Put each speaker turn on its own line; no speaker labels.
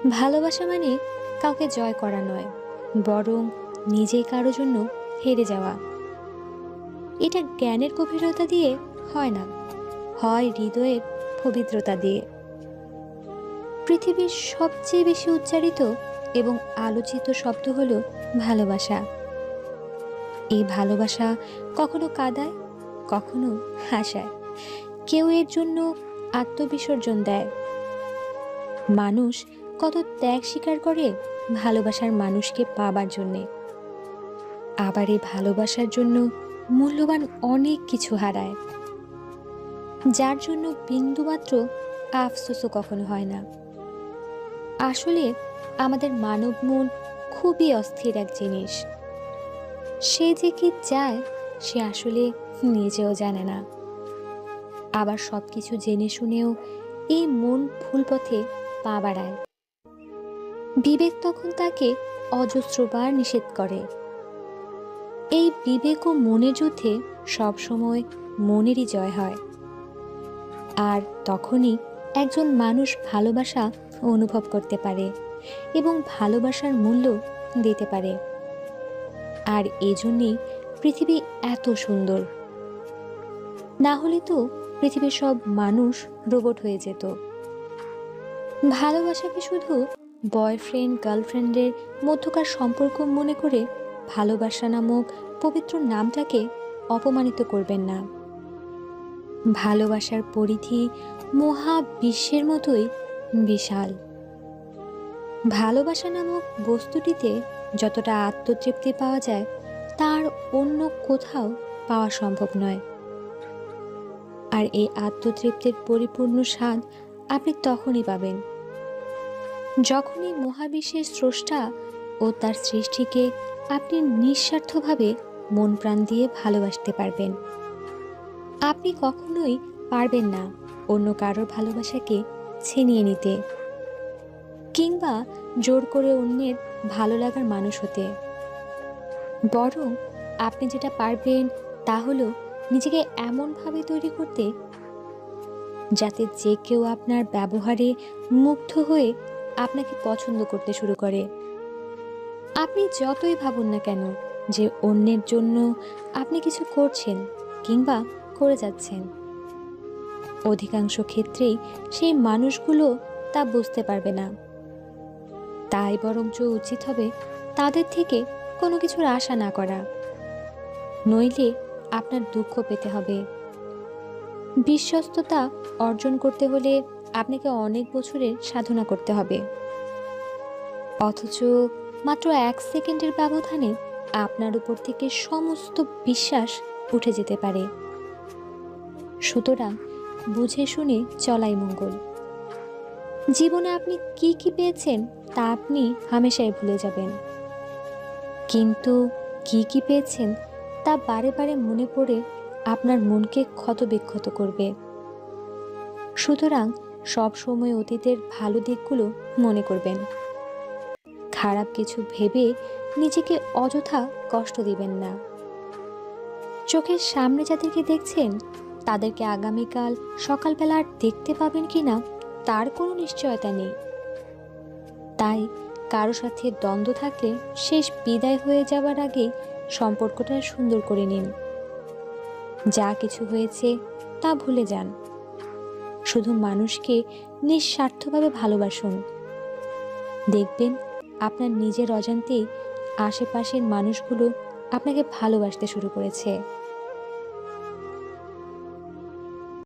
ভালোবাসা মানে কাউকে জয় করা নয়, বরং নিজেই কারো জন্য হেরে যাওয়া। এটা জ্ঞানের গভীরতা দিয়ে হয় না, হয় হৃদয়ের পবিত্রতা দিয়ে। পৃথিবীর সবচেয়ে বেশি উচ্চারিত এবং আলোচিত শব্দ হলো ভালোবাসা। এই ভালোবাসা কখনো কাঁদায়, কখনো হাসায়, কেউ এর জন্য আত্মবিসর্জন দেয়। মানুষ কত ত্যাগ স্বীকার করে ভালোবাসার মানুষকে পাবার জন্যে, আবার এই ভালোবাসার জন্য মূল্যবান অনেক কিছু হারায়, যার জন্য বিন্দুমাত্র আফসোসও কখনো হয় না। আসলে আমাদের মানব মন খুবই অস্থির এক জিনিস। সে যে কি চায় সে আসলে নিজেও জানে না। আবার সবকিছু জেনে শুনেও এই মন ভুল পথে পা বাড়ায়। বিবেক তখন তাকে অজস্রবার নিষেধ করে। এই বিবেক ও মনের যুদ্ধে সবসময় মনেরই জয় হয়। আর তখনই একজন মানুষ ভালোবাসা অনুভব করতে পারে এবং ভালোবাসার মূল্য দিতে পারে। আর এজন্যই পৃথিবী এত সুন্দর। না হলে তো পৃথিবীর সব মানুষ রোবট হয়ে যেত। ভালোবাসাকে শুধু বয়ফ্রেন্ড গার্লফ্রেন্ডের মধ্যকার সম্পর্ক মনে করে ভালোবাসা নামক পবিত্র নামটাকে অপমানিত করবেন না। ভালোবাসার পরিধি মহাবিশ্বের মতোই বিশাল। ভালোবাসা নামক বস্তুটিতে যতটা আত্মতৃপ্তি পাওয়া যায় তার অন্য কোথাও পাওয়া সম্ভব নয়। আর এই আত্মতৃপ্তির পরিপূর্ণ স্বাদ আপনি তখনই পাবেন যখনই মহাবিশ্বের স্রষ্টা ও তার সৃষ্টিকে আপনি নিঃস্বার্থভাবে মন প্রাণ দিয়ে ভালোবাসতে পারবেন। আপনি কখনোই পারবেন না অন্য কারোর ভালোবাসাকে ছিনিয়ে নিতে কিংবা জোর করে অন্যের ভালো লাগার মানুষ হতে। বরং আপনি যেটা পারবেন তা হলো নিজেকে এমনভাবে তৈরি করতে যাতে যে কেউ আপনার ব্যবহারে মুগ্ধ হয়ে আপনাকে পছন্দ করতে শুরু করে। আপনি যতই ভাবুন না কেন যে অন্যের জন্য আপনি কিছু করছেন কিংবা করে যাচ্ছেন, অধিকাংশ ক্ষেত্রেই সেই মানুষগুলো তা বুঝতে পারবে না। তাই বরঞ্চ উচিত হবে তাদের থেকে কোনো কিছুর আশা না করা, নইলে আপনার দুঃখ পেতে হবে। বিশ্বস্ততা অর্জন করতে হলে আপনাকে অনেক বছরের সাধনা করতে হবে, অথচ মাত্র 1 সেকেন্ডের ব্যবধানে আপনার উপর থেকে সমস্ত বিশ্বাস উঠে যেতে পারে। সুতরাং বুঝে শুনে চলাই মঙ্গল। জীবনে আপনি কি কি পেয়েছেন তা আপনি হামেশাই ভুলে যাবেন, কিন্তু কি কি পেয়েছেন তা বারে বারে মনে পড়ে আপনার মনকে ক্ষতবিক্ষত করবে। সুতরাং সব সময় অতীতের ভালো দিকগুলো মনে করবেন। খারাপ কিছু ভেবে নিজেকে অযথা কষ্ট দিবেন না। চোখের সামনে যাদেরকে দেখছেন তাদেরকে আগামীকাল সকালবেলা আর দেখতে পাবেন কিনা তার কোনো নিশ্চয়তা নেই। তাই কারো সাথে দ্বন্দ্ব থাকলে শেষ বিদায় হয়ে যাওয়ার আগে সম্পর্কটা সুন্দর করে নিন। যা কিছু হয়েছে তা ভুলে যান। শুধু মানুষকে নিঃস্বার্থভাবে ভালোবাসুন। দেখবেন আপনার নিজের অজান্তেই আশেপাশের মানুষগুলো আপনাকে ভালোবাসতে শুরু করেছে।